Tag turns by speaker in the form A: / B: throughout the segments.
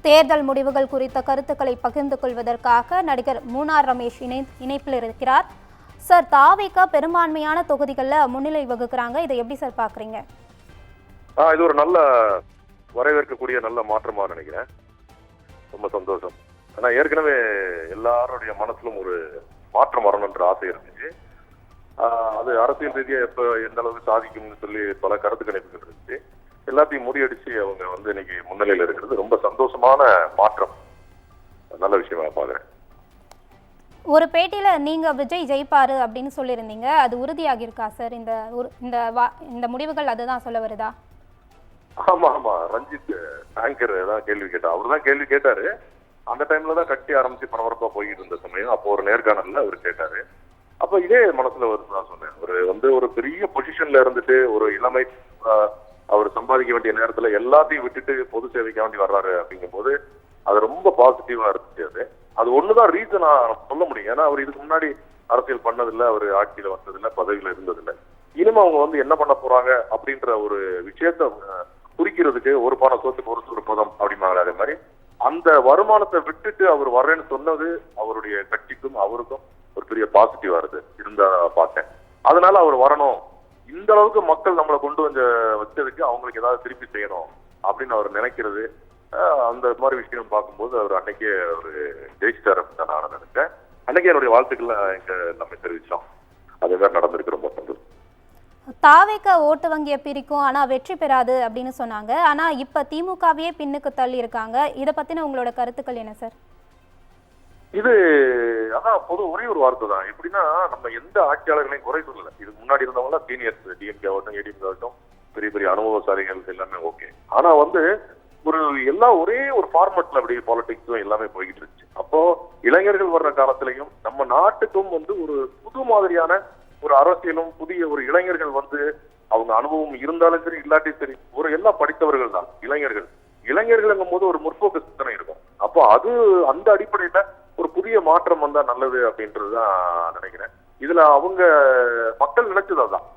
A: தேர்தல் முடிவுகள் குறித்த கருத்துக்களை பகிர்ந்து கொள்வதற்காக நடிகர் மூனார் ரமேஷ் இணைப்பில் இருக்கிறார். சார், தாவேகா பெரும்பான்மையான தொகுதிகளில் முன்னிலை வகுக்கிறாங்க. இதை எப்படி சார் பாக்குறீங்க?
B: இது ஒரு நல்ல வரவேற்கக்கூடிய நல்ல மாற்றமா நினைக்கிறேன். ரொம்ப சந்தோஷம். ஆனா ஏற்கனவே எல்லாருடைய மனசிலும் ஒரு மாற்றம் வரணுன்ற ஆசை இருந்துச்சு. அது அரசியல் ரீதியா எப்ப எந்த அளவுக்கு சாதிக்கும்னு சொல்லி பல கருத்து கணிப்புகள் இருந்துச்சு. எல்லாத்தையும் முறியடிச்சு அவங்க இன்னைக்கு முன்னிலையில் இருக்கிறது ரொம்ப சந்தோஷமான மாற்றம். நல்ல விஷயமா பாக்குறேன்.
A: ஒரு பேட்டியில நீங்க விஜய் ஜெயிப்பாரு அப்படின்னு சொல்லியிருந்தீங்க. அது உறுதியாகி இருக்கா சார்? இந்த முடிவுகள் அதுதான் சொல்ல வருதா?
B: ஆமா ஆமா, ரஞ்சித் ஆங்கர் தான் கேள்வி கேட்டா. அவர் தான் கேள்வி கேட்டாரு. அந்த டைம்ல தான் கட்டி ஆரம்பிச்சு பரபரப்பா போயிட்டு இருந்த சமயம் அப்போ ஒரு நேர்காணல்ல அவர் கேட்டாரு. அப்ப இதே மனசுல வருதுதான் சொன்னேன். ஒரு பெரிய பொசிஷன்ல இருந்துட்டு ஒரு இளமை அவர் சம்பாதிக்க வேண்டிய நேரத்துல எல்லாத்தையும் விட்டுட்டு பொது சேவைக்க வேண்டி வர்றாரு அப்படிங்கும் போது அது ரொம்ப பாசிட்டிவா இருந்துச்சு. அது ஒண்ணுதான் ரீசனா சொல்ல முடியும். ஏன்னா அவர் இதுக்கு முன்னாடி அரசியல் பண்ணதில்லை, அவர் ஆட்சியில வந்ததில்லை, பதவியில இருந்ததில்லை. இனிமே அவங்க என்ன பண்ண போறாங்க அப்படின்ற ஒரு விஷயத்த குறிக்கிறதுக்கு ஒரு பானை சோத்துக்கு ஒரு பதம் அப்படிம்பாங்க. அதே மாதிரி அந்த வருமானத்தை விட்டுட்டு அவர் வர்றேன்னு சொன்னது அவருடைய கட்சிக்கும் அவருக்கும் ஒரு பெரிய பாசிட்டிவா இருந்தா பார்த்தேன். அதனால அவர் வரணும், இந்த அளவுக்கு மக்கள் நம்மளை கொண்டு வச்சதுக்கு அவங்களுக்கு ஏதாவது திருப்பி செய்யணும் அப்படின்னு அவர் நினைக்கிறது. அந்த மாதிரி விஷயம் பார்க்கும்போது அவர் அன்னைக்கே ஒரு ஜெயிச்சிட்டார் அப்படின்னு நான் நினைச்சேன். அன்னைக்கே என்னுடைய வாழ்த்துக்களை நம்ம தெரிவிச்சோம். அதே மாதிரி நடந்திருக்கு. ரொம்ப சந்தோஷம்.
A: தாவேகா ஓட்டு வங்கியை பிரிக்கும், ஆனா வெற்றி பெறாது அப்படின்னு சொன்னாங்க. ஆனா இப்ப திமுகவையே பின்னுக்கு தள்ளி இருக்காங்க. இதை பத்தின உங்களோட கருத்துக்கள் என்ன சார்?
B: இது அதான் ஒரே ஒரு வார்த்தை தான். எப்படின்னா, நம்ம எந்த ஆட்சியாளர்களையும் குறை சொல்லல. இதுக்கு முன்னாடி இருந்தவங்க சீனியர்ஸ், டிஎம்கே ஆகட்டும், ஏடிஎம்கே ஆகட்டும், பெரிய பெரிய அனுபவசாலிகள் எல்லாமே ஓகே. ஆனா எல்லாம் ஒரே ஒரு ஃபார்மட்ல அப்படியே பாலிடிக்ஸும் எல்லாமே போய்கிட்டு இருந்துச்சு. அப்போ இளைஞர்கள் வர்ற காலத்திலையும் நம்ம நாட்டுக்கும் ஒரு புது மாதிரியான ஒரு அரசியலும் புதிய ஒரு இளைஞர்கள் அவங்க அனுபவம் இருந்தாலும் சரி இல்லாட்டியும் சரி எல்லாம் படித்தவர்கள் தான் இளைஞர்கள்ங்கும் போது ஒரு முற்போக்கு சிந்தனை இருக்கும். அப்போ அந்த அடிப்படையில ஒரு புதிய மாற்றம் வந்தா நல்லது அப்படின்றதுதான் நினைக்கிறேன். இதுல அவங்க மக்கள் நினைச்சதான்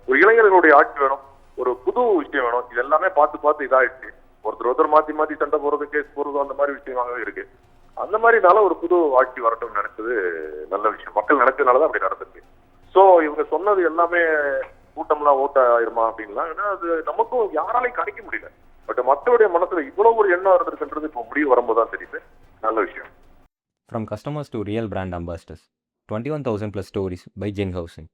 B: ஒரு இளைஞர்களுடைய ஆட்சி வேணும், ஒரு புது விஷயம் வேணும். இது எல்லாமே பார்த்து இதாயிடுச்சு. ஒருத்தர் மாத்தி சண்டை போறது, கேஸ் போறது, அந்த மாதிரி விஷயமாகவே இருக்கு. அந்த மாதிரினால ஒரு புது ஆட்சி வரட்டும் நினைச்சது நல்ல விஷயம். மக்கள் நினைச்சதுனாலதான் அப்படி நடந்துருக்கு. சோ இவங்க சொன்னது எல்லாமே கூட்டம்லாம் ஓட்ட ஆயிருமா அப்படின்லாம், ஏன்னா அது நமக்கும் யாராலையும் கணிக்க முடியல. பட் மக்களுடைய மனசுல இவ்வளவு ஒரு எண்ணம் இருந்திருக்குன்றது இப்போ முடிவு வரும்போதுதான் தெரியுது. நல்ல விஷயம்.
C: From customers to real brand ambassadors, 21,000 plus stories by Jen Housing.